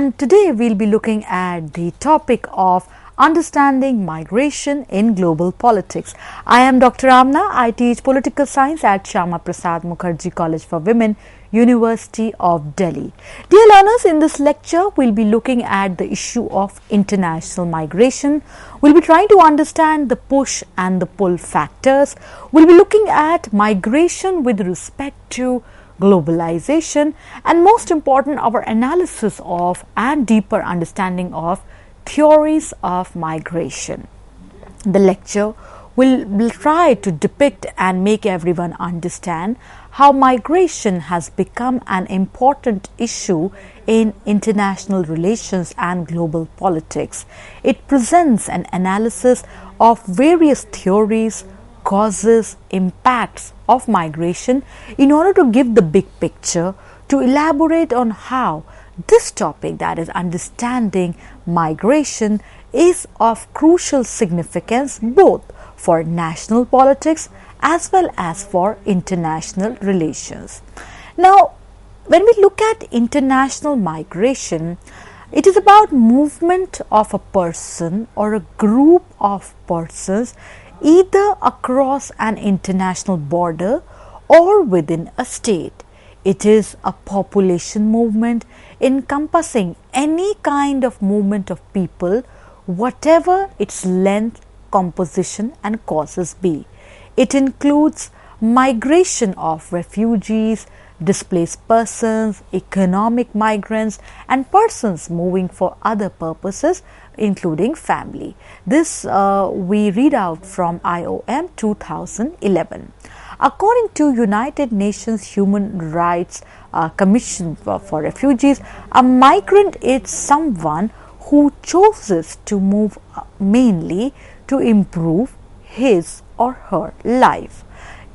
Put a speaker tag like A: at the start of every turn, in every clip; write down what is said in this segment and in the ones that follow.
A: and today we'll be looking at the topic of understanding migration in global politics. I am Dr. Amna. I teach political science at Shyama Prasad Mukherjee College for Women, University of Delhi. Dear learners, in this lecture we'll be looking at the issue of international migration. We'll be trying to understand the push and the pull factors. We'll be looking at migration with respect to globalization, and most important, our analysis of and deeper understanding of theories of migration. The lecture will try to depict and make everyone understand how migration has become an important issue in international relations and global politics. It presents an analysis of various theories, causes, impacts of migration in order to give the big picture, to elaborate on how this topic, that is understanding migration, is of crucial significance both for national politics as well as for international relations. Now, when we look at international migration, it is about movement of a person or a group of persons either across an international border or within a state. It is a population movement encompassing any kind of movement of people, whatever its length, composition and causes be. It includes migration of refugees, displaced persons, economic migrants and persons moving for other purposes including family. This we read out from IOM 2011. According to United Nations Human Rights Commission for Refugees, a migrant is someone who chooses to move mainly to improve his or her life.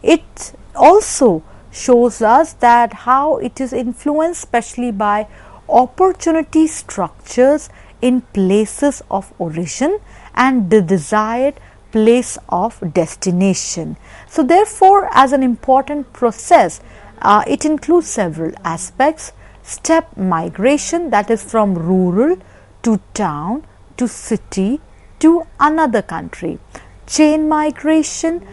A: It also shows us that how it is influenced especially by opportunity structures in places of origin and the desired place of destination. So therefore, as an important process, it includes several aspects: step migration, that is from rural to town to city to another country; chain migration,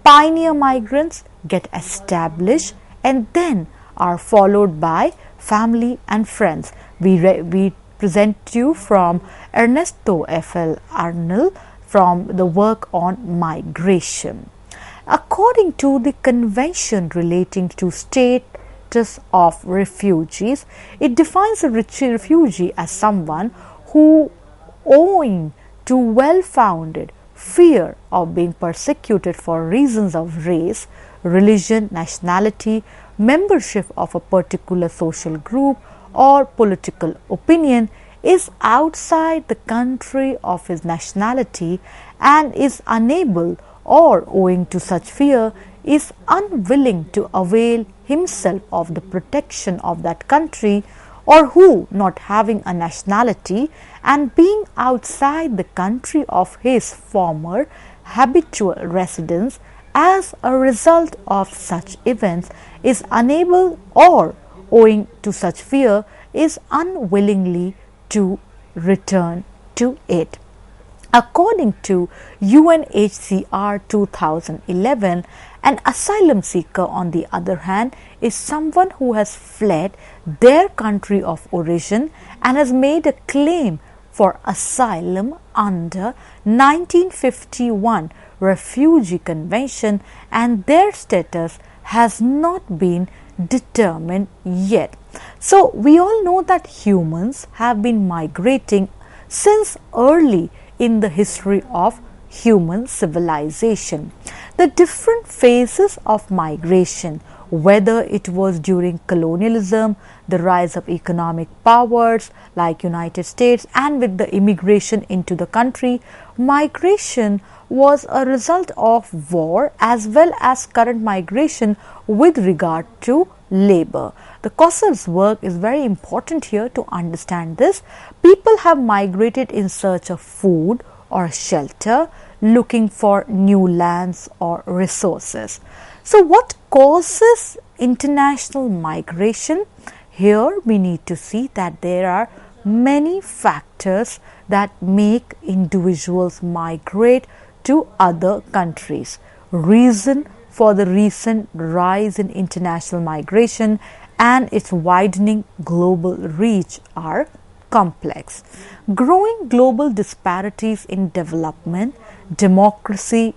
A: pioneer migrants get established and then are followed by family and friends. We present to you from Ernesto F.L. Arnold from the work on migration. According to the Convention relating to status of refugees, it defines a refugee as someone who, owing to well-founded fear of being persecuted for reasons of race, religion, nationality, membership of a particular social group or political opinion, is outside the country of his nationality and is unable, or owing to such fear is unwilling to avail himself of the protection of that country, or who, not having a nationality and being outside the country of his former habitual residence, as a result of such events is unable, or owing to such fear is unwillingly to return to it. According to UNHCR 2011, an asylum seeker, on the other hand, is someone who has fled their country of origin and has made a claim for asylum under 1951 Refugee Convention, and their status has not been determined yet. So we all know that humans have been migrating since early in the history of human civilization. The different phases of migration, whether it was during colonialism, the rise of economic powers like United States, and with the immigration into the country, migration was a result of war as well as current migration with regard to labor. The Kossel's work is very important here to understand this. People have migrated in search of food or shelter, looking for new lands or resources. So what causes international migration? Here we need to see that there are many factors that make individuals migrate to other countries. Reason for the recent rise in international migration and its widening global reach are complex. Growing global disparities in development, demography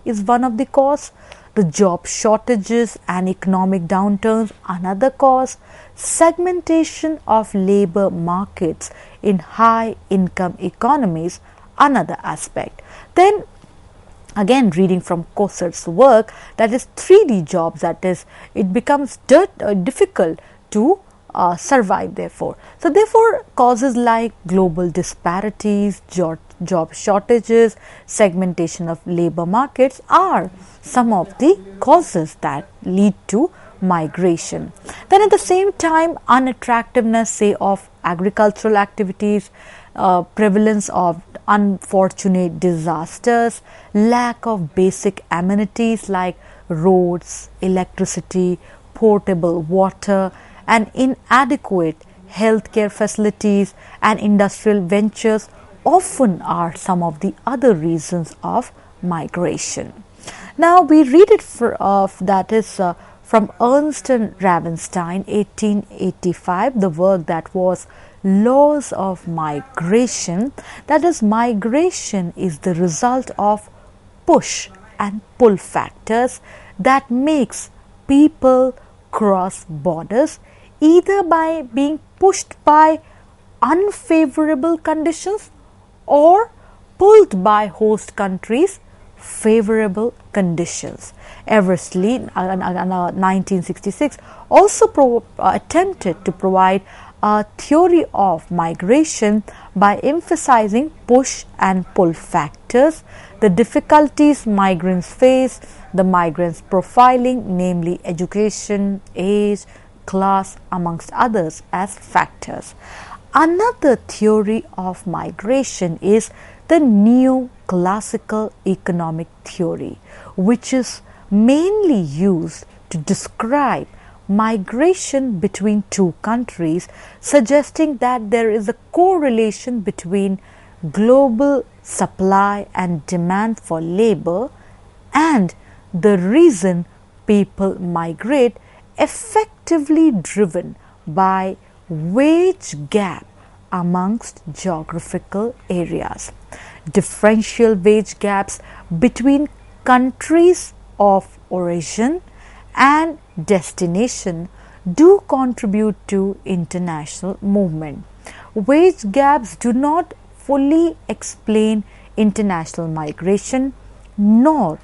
A: is one of the cause. The job shortages and economic downturns another cause. Segmentation of labor markets in high income economies another aspect. Then again, reading from Coser's work, that is 3D jobs, that is, it becomes difficult to survive therefore. So therefore, causes like global disparities, job shortages, segmentation of labor markets are some of the causes that lead to migration. Then at the same time, unattractiveness, say, of agricultural activities, prevalence of unfortunate disasters, lack of basic amenities like roads, electricity, potable water, and inadequate healthcare facilities and industrial ventures often are some of the other reasons of migration. Now we read it that is from Ernst and Ravenstein, 1885, the work that was Laws of Migration. That is, migration is the result of push and pull factors that makes people cross borders either by being pushed by unfavorable conditions or pulled by host countries' favorable conditions. Eversley, in 1966, also attempted to provide a theory of migration by emphasizing push and pull factors, the difficulties migrants face, the migrants' profiling, namely education, age, class, amongst others, as factors. Another theory of migration is the Neoclassical economic theory, which is mainly used to describe migration between two countries, suggesting that there is a correlation between global supply and demand for labor and the reason people migrate, effectively driven by wage gap amongst geographical areas. Differential wage gaps between countries of origin and destination do contribute to international movement. Wage gaps do not fully explain international migration, nor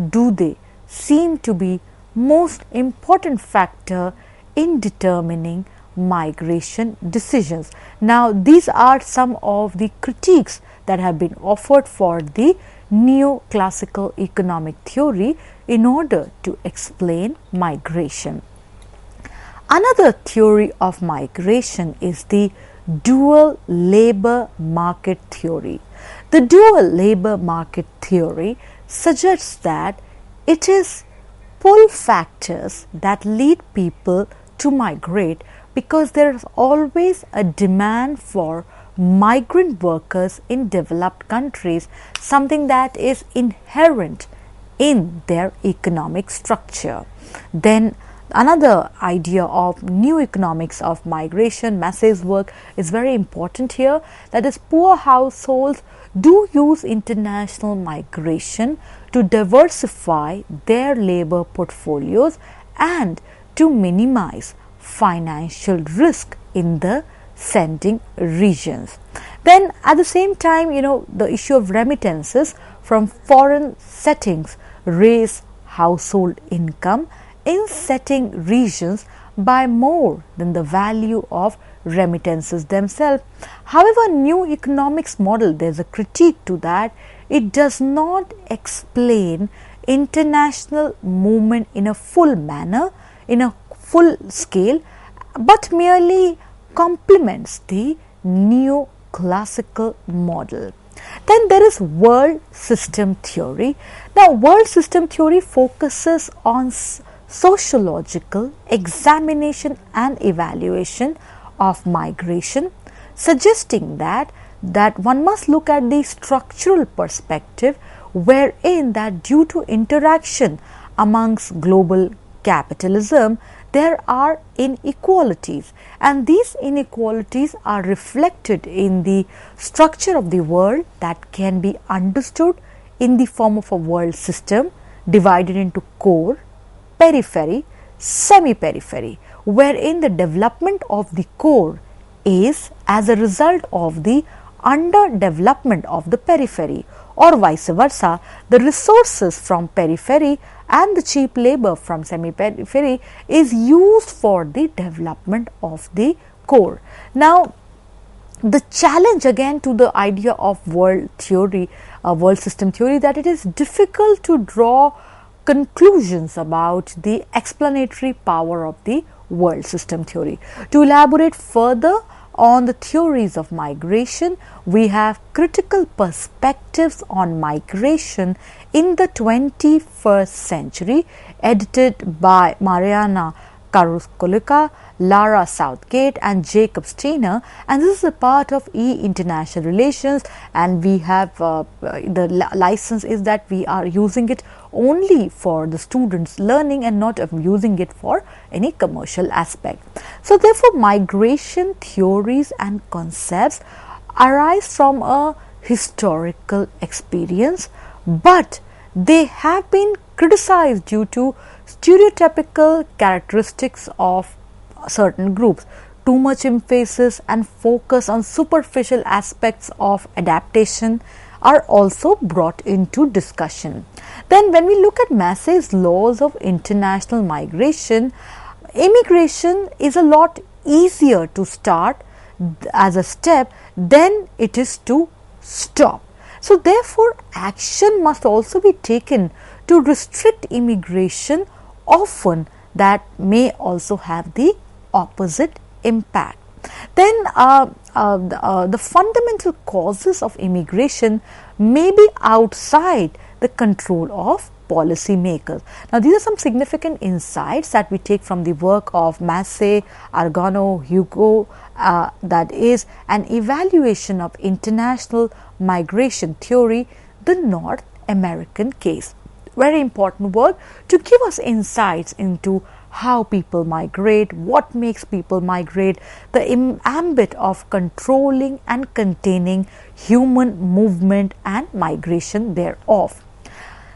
A: do they seem to be most important factor in determining migration decisions. Now, these are some of the critiques that have been offered for the Neoclassical economic theory in order to explain migration. Another theory of migration is the dual labor market theory. The dual labor market theory suggests that it is pull factors that lead people to migrate because there is always a demand for migrant workers in developed countries, something that is inherent in their economic structure. Then another idea of new economics of migration, Massey's work, is very important here. That is, poor households do use international migration to diversify their labor portfolios and to minimize financial risk in the sending regions. Then at the same time, the issue of remittances from foreign settings raise household income in setting regions by more than the value of remittances themselves. However, new economics model, there's a critique to that. It does not explain international movement in a full manner, in a full scale, but merely complements the Neoclassical model. Then there is world system theory. Now, world system theory focuses on sociological examination and evaluation of migration. suggesting that one must look at the structural perspective, wherein that due to interaction amongst global capitalism, there are inequalities, and these inequalities are reflected in the structure of the world that can be understood in the form of a world system divided into core, periphery, semi-periphery, wherein the development of the core is as a result of the underdevelopment of the periphery, or vice versa, the resources from periphery and the cheap labor from semi-periphery is used for the development of the core. Now, the challenge again to the idea of world theory, world system theory, that it is difficult to draw conclusions about the explanatory power of the world system theory. To elaborate further on the theories of migration, we have Critical Perspectives on Migration in the 21st Century, edited by Mariana Karuskolika, Lara Southgate and Jacob Steiner, and this is a part of International Relations, and we have the license is that we are using it only for the students learning and not using it for any commercial aspect. So therefore, migration theories and concepts arise from a historical experience, but they have been criticized due to stereotypical characteristics of certain groups. Too much emphasis and focus on superficial aspects of adaptation are also brought into discussion. Then when we look at Massey's laws of international migration, immigration is a lot easier to start as a step than it is to stop. So therefore, action must also be taken to restrict immigration, often that may also have the opposite impact. Then the fundamental causes of immigration may be outside the control of policymakers. Now, these are some significant insights that we take from the work of Massey, Argano, Hugo, that is an evaluation of international migration theory, the North American case. Very important work to give us insights into how people migrate, what makes people migrate, the ambit of controlling and containing human movement and migration thereof.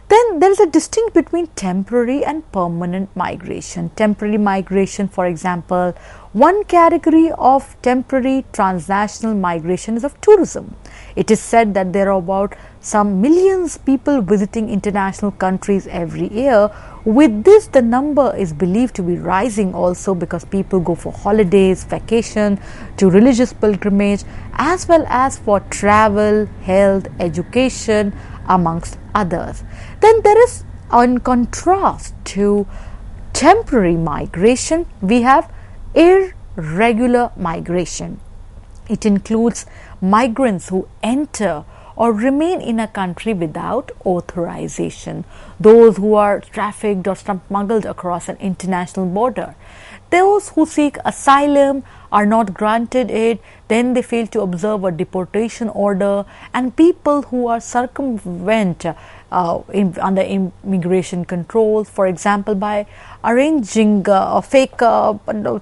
A: Then there is a distinction between temporary and permanent migration. Temporary migration, for example, one category of temporary transnational migration is of tourism. It is said that there are about some millions of people visiting international countries every year. With this, the number is believed to be rising also because people go for holidays, vacation, to religious pilgrimage, as well as for travel, health, education, amongst others. Then there is, in contrast to temporary migration, we have irregular migration. It includes migrants who enter or remain in a country without authorization, those who are trafficked or smuggled across an international border. Those who seek asylum are not granted it, then they fail to observe a deportation order, and people who are circumvent under immigration controls, for example, by arranging fake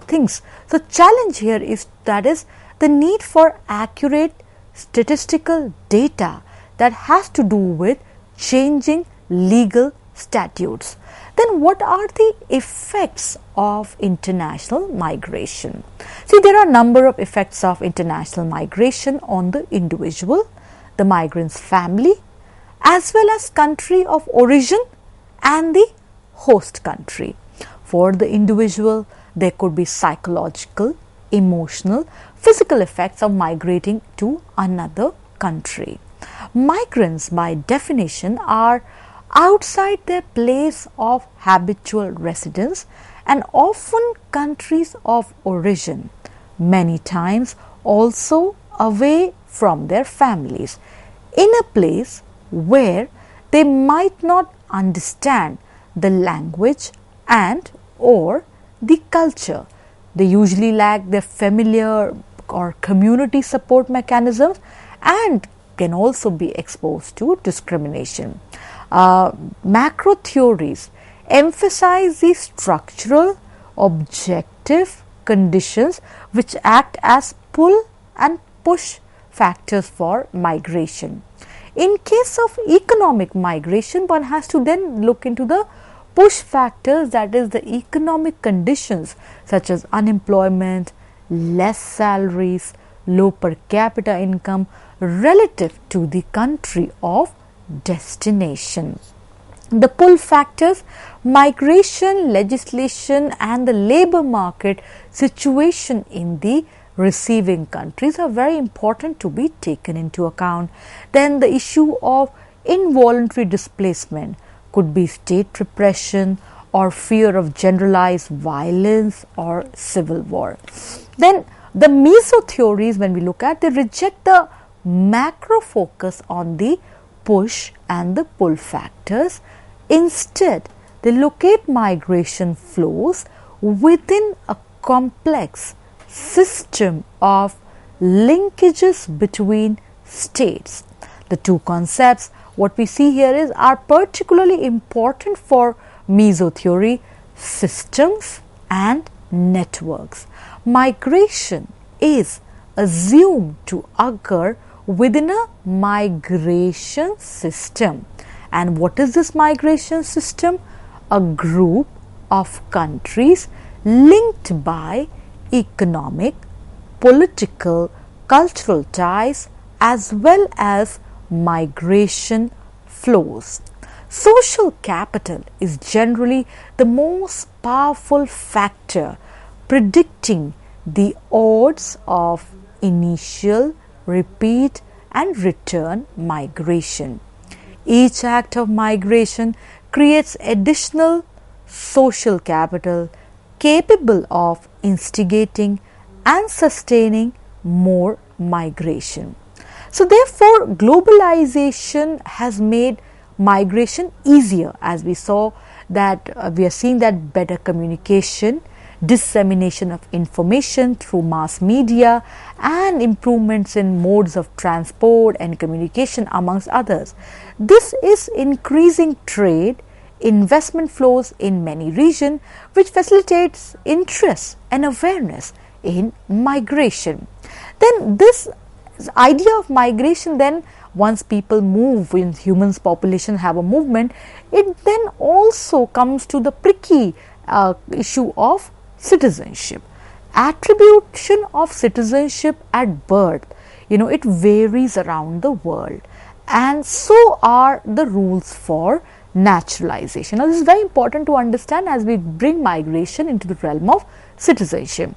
A: things. So, challenge here is the need for accurate statistical data that has to do with changing legal statutes. Then what are the effects of international migration? See, there are a number of effects of international migration on the individual, the migrant's family, as well as country of origin and the host country. For the individual, there could be psychological, emotional, physical effects of migrating to another country. Migrants, by definition, are outside their place of habitual residence and often countries of origin, many times also away from their families, in a place where they might not understand the language and or the culture. They usually lack their familiar or community support mechanisms, and can also be exposed to discrimination. Macro theories emphasize the structural, objective conditions which act as pull and push factors for migration. In case of economic migration, one has to then look into the push factors, that is the economic conditions such as unemployment, less salaries, low per capita income relative to the country of destination. The pull factors, migration legislation and the labor market situation in the receiving countries are very important to be taken into account. Then the issue of involuntary displacement could be state repression or fear of generalized violence or civil war. Then the meso theories, when we look at, they reject the macro focus on the push and the pull factors. Instead, they locate migration flows within a complex system of linkages between states. The two concepts, what we see here is, are particularly important for meso theory: systems and networks. Migration is assumed to occur within a migration system. And what is this migration system? A group of countries linked by economic, political, cultural ties as well as migration flows. Social capital is generally the most powerful factor predicting the odds of initial, repeat and return migration. Each act of migration creates additional social capital capable of instigating and sustaining more migration. So therefore, globalization has made migration easier, as we saw that we are seeing that better communication, dissemination of information through mass media and improvements in modes of transport and communication amongst others. This is increasing trade, investment flows in many regions, which facilitates interest and awareness in migration. Then this idea of migration, then once people move, when humans population have a movement, it then also comes to the pricky issue of citizenship. Attribution of citizenship at birth, it varies around the world, and so are the rules for naturalization. Now this is very important to understand as we bring migration into the realm of citizenship.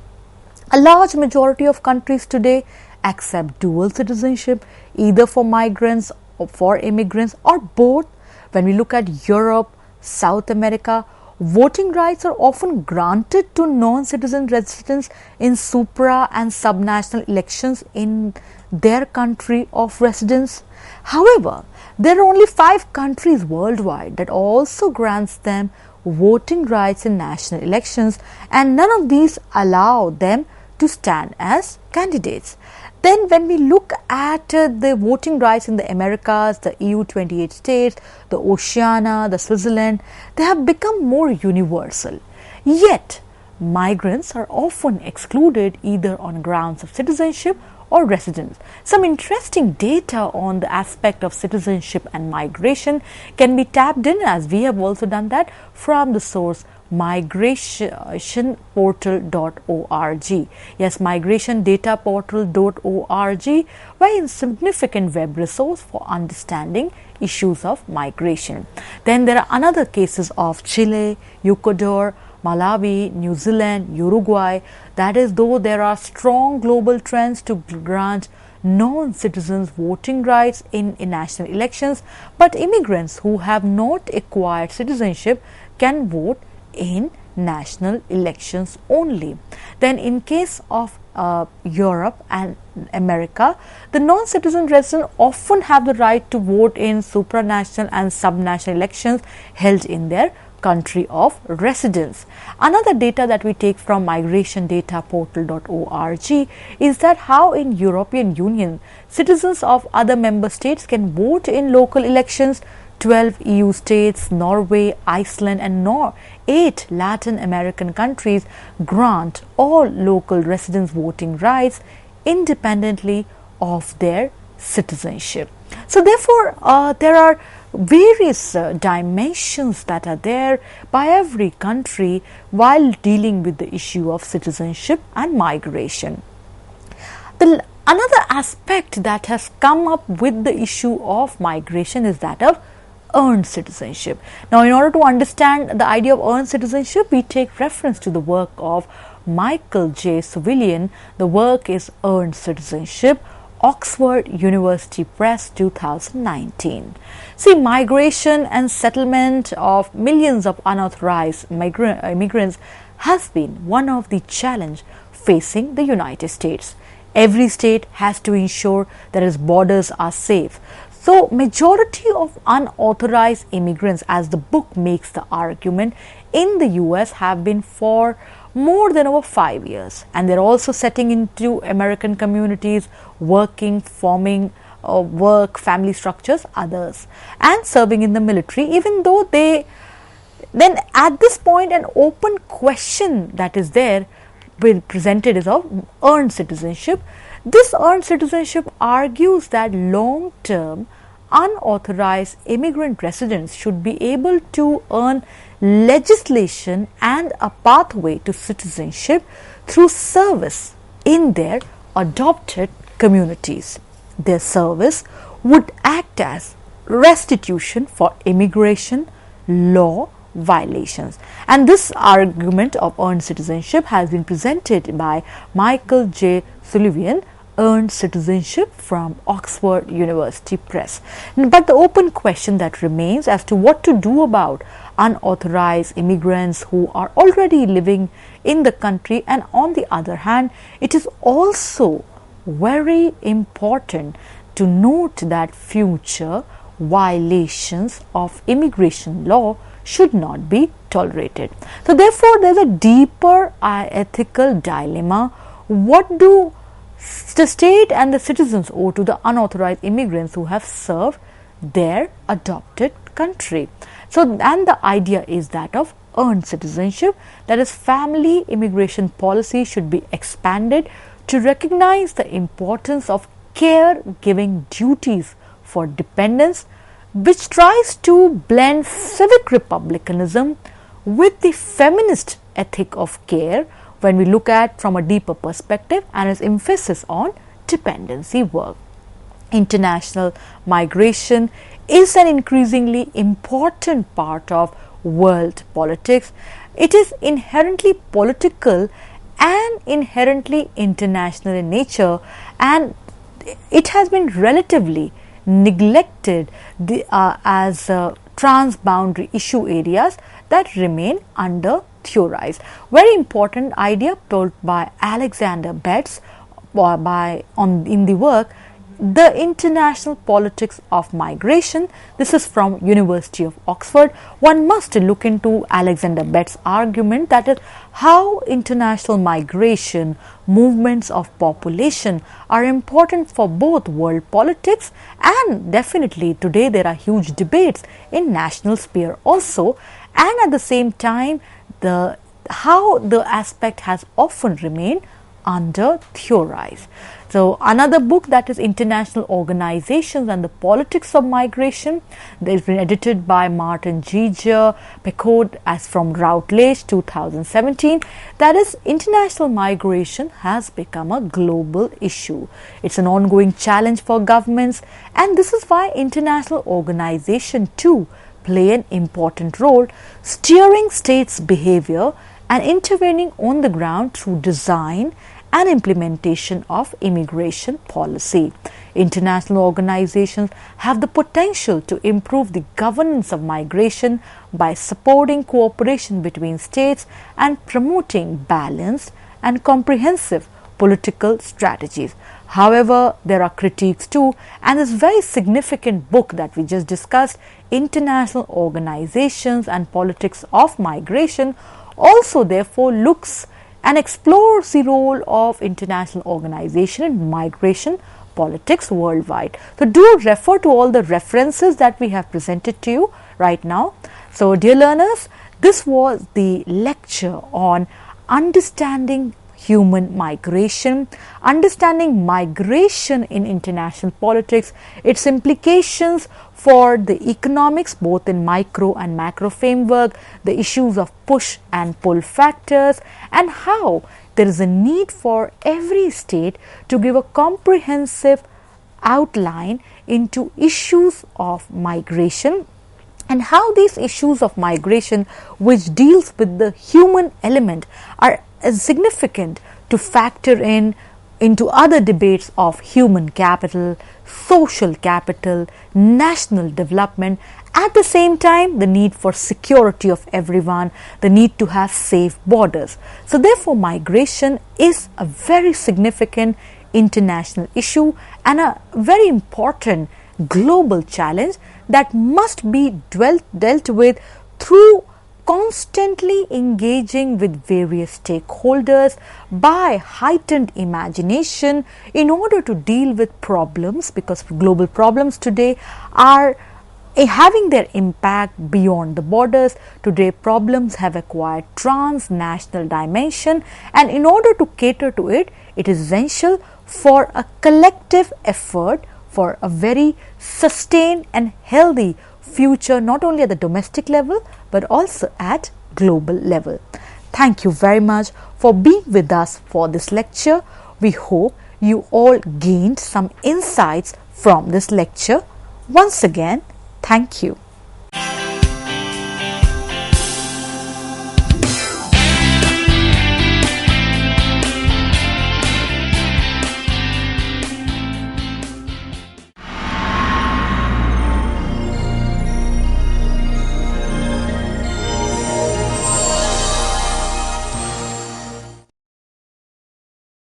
A: A large majority of countries today accept dual citizenship, either for migrants or for immigrants or both. When we look at Europe, South America, voting rights are often granted to non-citizen residents in supra and subnational elections in their country of residence. However, there are only 5 countries worldwide that also grants them voting rights in national elections, and none of these allow them to stand as candidates. Then when we look at the voting rights in the Americas, the EU 28 states, the Oceania, the Switzerland, they have become more universal. Yet, migrants are often excluded either on grounds of citizenship or residence. Some interesting data on the aspect of citizenship and migration can be tapped in, as we have also done that, from the source migrationportal.org. Yes, migrationdataportal.org, very significant web resource for understanding issues of migration. Then there are another cases of Chile, Ecuador, Malawi, New Zealand, Uruguay. That is, though there are strong global trends to grant non-citizens voting rights in national elections, but immigrants who have not acquired citizenship can vote in national elections only. Then in case of Europe and America, the non-citizen residents often have the right to vote in supranational and subnational elections held in their country of residence. Another data that we take from migrationdataportal.org is that how in European Union citizens of other member states can vote in local elections. 12 EU states, Norway, Iceland and 8 Latin American countries grant all local residents voting rights independently of their citizenship. So therefore, there are various dimensions that are there by every country while dealing with the issue of citizenship and migration. Another aspect that has come up with the issue of migration is that of earned citizenship. Now, in order to understand the idea of earned citizenship, we take reference to the work of Michael J. Sullivan. The work is Earned Citizenship, Oxford University Press, 2019. See, migration and settlement of millions of unauthorized immigrants has been one of the challenges facing the United States. Every state has to ensure that its borders are safe. So, majority of unauthorized immigrants, as the book makes the argument, in the US have been for more than over 5 years, and they're also setting into American communities, working, forming work, family structures, others, and serving in the military, even though then at this point an open question that is there presented is of earned citizenship. This earned citizenship argues that long-term unauthorized immigrant residents should be able to earn legislation and a pathway to citizenship through service in their adopted communities. Their service would act as restitution for immigration law violations. And this argument of earned citizenship has been presented by Michael J. Sullivan, Earned Citizenship from Oxford University Press. But the open question that remains as to what to do about unauthorized immigrants who are already living in the country, and on the other hand, it is also very important to note that future violations of immigration law should not be tolerated. So therefore, there is a deeper ethical dilemma. What do the state and the citizens owe to the unauthorized immigrants who have served their adopted country? So, and the idea is that of earned citizenship, that is, family immigration policy should be expanded to recognize the importance of caregiving duties for dependents, which tries to blend civic republicanism with the feminist ethic of care when we look at from a deeper perspective, and its emphasis on dependency work. International migration is an increasingly important part of world politics. It is inherently political and inherently international in nature, and it has been relatively neglected as transboundary issue areas that remain under theorized. Very important idea told by Alexander Betts in the work The International Politics of Migration. This is from University of Oxford. One must look into Alexander Betts' argument, that is how international migration movements of population are important for both world politics, and definitely today there are huge debates in national sphere also, and at the same time how the aspect has often remained under theorized. So another book, that is International Organizations and the Politics of Migration, that has been edited by Martin Geiger Pecode as from Routledge 2017, that is international migration has become a global issue. It's an ongoing challenge for governments, and this is why international organizations too play an important role, steering states' behavior and intervening on the ground through design and implementation of immigration policy. International organizations have the potential to improve the governance of migration by supporting cooperation between states and promoting balanced and comprehensive political strategies. However, there are critiques too, and this very significant book that we just discussed, International Organizations and Politics of Migration, also therefore looks and explores the role of international organization in migration politics worldwide. So do refer to all the references that we have presented to you right now. So dear learners, this was the lecture on understanding human migration, understanding migration in international politics, its implications for the economics both in micro and macro framework, the issues of push and pull factors, and how there is a need for every state to give a comprehensive outline into issues of migration, and how these issues of migration which deals with the human element are significant to factor into other debates of human capital, social capital, national development. At the same time, the need for security of everyone, the need to have safe borders. So therefore, migration is a very significant international issue and a very important global challenge that must be dealt with through constantly engaging with various stakeholders by heightened imagination in order to deal with problems, because global problems today are having their impact beyond the borders. Today problems have acquired transnational dimension, and in order to cater to it, it is essential for a collective effort for a very sustained and healthy future, not only at the domestic level but also at global level. Thank you very much for being with us for this lecture. We hope you all gained some insights from this lecture. Once again, thank you.